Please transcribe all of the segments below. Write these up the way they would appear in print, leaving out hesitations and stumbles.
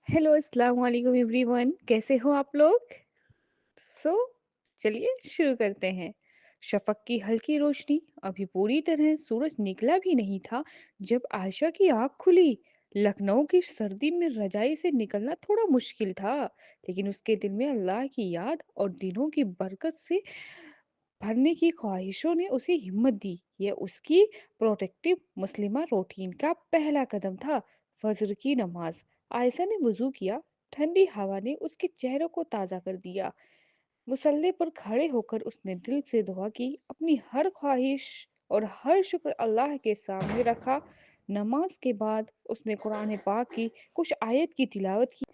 Hello, अस्सलाम वालेकुम everyone. कैसे हो आप लोग? सो चलिए शुरू करते हैं। शफ़क़ की हल्की रोशनी, अभी पूरी तरह सूरज निकला भी नहीं था जब आयशा की आँख खुली। लखनऊ की सर्दी में रज़ाई से निकलना थोड़ा मुश्किल था, लेकिन उसके दिल में अल्लाह की याद और दिनों की बरकत से भरने की ख्वाहिशों ने उसे हिम्मत दी। यह उसकी प्रोटेक्टिव मुस्लिमा रूटीन का पहला कदम था। फजर की नमाज। आयशा ने वजू किया। ठंडी हवा ने उसके चेहरे को ताज़ा कर दिया। मुसल्ले पर खड़े होकर उसने दिल से दुआ की, अपनी हर ख्वाहिश और हर शुक्र अल्लाह के सामने रखा। नमाज के बाद उसने कुरान पाक की कुछ आयत की तिलावत की।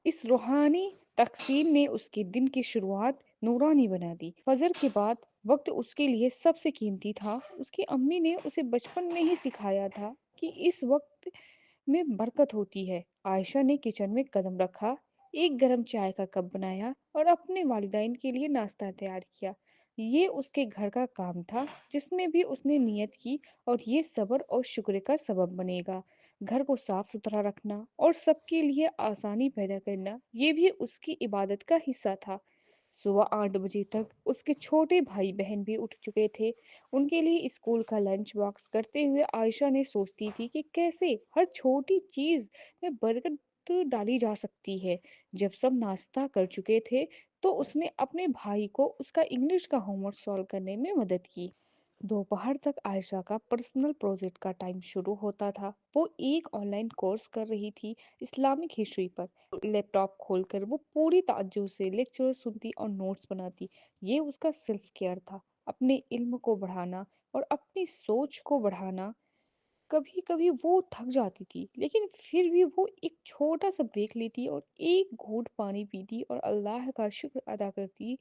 इस रूहानी तकसीम ने उसके दिन की शुरुआत नूरानी बना दी। फजर के बाद वक्त उसके लिए सबसे कीमती था। उसकी अम्मी ने उसे बचपन में ही सिखाया था कि इस वक्त में बरकत होती है। आयशा ने किचन में कदम रखा, एक गरम चाय का कप बनाया और अपने वालिदैन के लिए नाश्ता तैयार किया। ये उसके घर का काम था जिसमें भी उसने नियत की, और ये सब्र और शुक्र का सबब बनेगा। घर को साफ सुथरा रखना और सबके लिए आसानी पैदा करना, ये भी उसकी इबादत का हिस्सा था। सुबह 8 बजे तक उसके छोटे भाई बहन भी उठ चुके थे। उनके लिए स्कूल का लंच बॉक्स करते हुए आयशा ने सोचती थी कि कैसे हर छोटी चीज में बरकत डाली जा सकती है। जब सब नाश्ता कर चुके थे तो उसने अपने भाई को उसका इंग्लिश का होमवर्क सॉल्व करने में मदद की। दोपहर तक आयशा का पर्सनल प्रोजेक्ट का टाइम शुरू होता था। वो एक ऑनलाइन कोर्स कर रही थी इस्लामिक हिस्ट्री पर। लैपटॉप खोलकर वो पूरी ताज्जुब से लेक्चर सुनती और नोट्स बनाती। ये उसका सेल्फ केयर था, अपने इल्म को बढ़ाना और अपनी सोच को बढ़ाना। कभी कभी वो थक जाती थी, लेकिन फिर भी वो एक छोटा सा ब्रेक लेती और एक घूंट पानी पीती और अल्लाह का शुक्र अदा करती,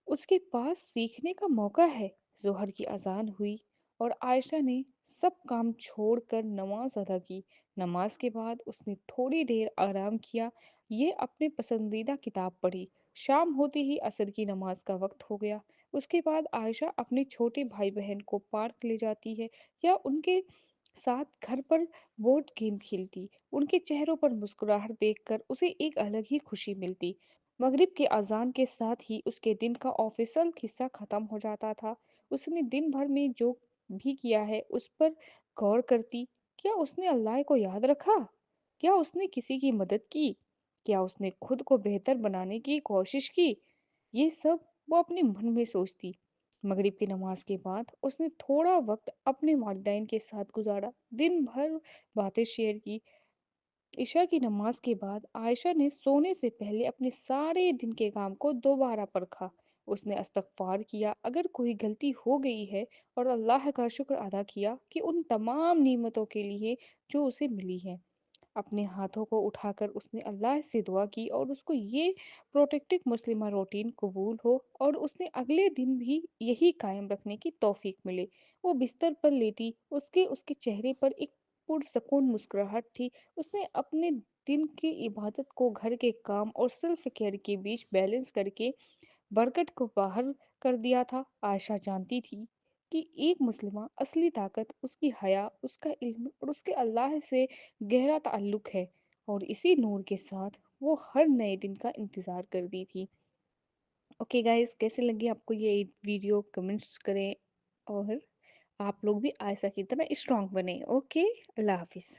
उसके पास सीखने का मौका है। जोहर की अजान हुई और आयशा ने सब काम छोड़कर नमाज अदा की। नमाज के बाद उसने थोड़ी देर आराम किया, ये अपने पसंदीदा किताब पढ़ी। शाम होते ही असर की नमाज का वक्त हो गया। उसके बाद आयशा अपने छोटे भाई बहन को पार्क ले जाती है या उनके साथ घर पर बोर्ड गेम खेलती। उनके चेहरों पर मुस्कुराहट देखकर उसे एक अलग ही खुशी मिलती। मगरिब के अजान के साथ ही उसके दिन का ऑफिशियल हिस्सा खत्म हो जाता था। उसने दिन भर में जो भी किया है उस पर गौर करती। क्या उसने अल्लाह को याद रखा? क्या उसने किसी की मदद की? क्या उसने खुद को बेहतर बनाने की कोशिश की? ये सब वो अपने मन में सोचती। मगरिब की नमाज के बाद उसने थोड़ा वक्त अपने वालिदैन के साथ गुजारा, दिन भर बातें शेयर की। इशा की नमाज के बाद आयशा ने सोने से पहले अपने सारे दिन के काम को दोबारा परखा। उसने इस्तगफार किया अगर कोई गलती हो गई है, और अल्लाह का शुक्र अदा किया कि उन तमाम नेमतों के लिए जो उसे मिली हैं। अपने हाथों को उठाकर उसने अल्लाह से दुआ की और उसको ये प्रोटेक्टिव मुस्लिमा रूटीन कबूल हो और उसने अगले दिन भी यही कायम रखने की तौफीक मिले। वो बिस्तर पर लेटी, उसके उसके चेहरे पर एक पुरसकून मुस्कुराहट थी। उसने अपने दिन की इबादत को घर के काम और सेल्फ केयर के बीच बैलेंस करके बरकत को बाहर कर दिया था। आयशा जानती थी कि एक मुस्लिमा असली ताकत उसकी हया, उसका इल्म और उसके अल्लाह से गहरा ताल्लुक है, और इसी नूर के साथ वो हर नए दिन का इंतज़ार करती थी। ओके गाइस, कैसे लगी आपको ये वीडियो? कमेंट्स करें और आप लोग भी आयशा की तरह स्ट्रांग बने। ओके, अल्लाह हाफिज़।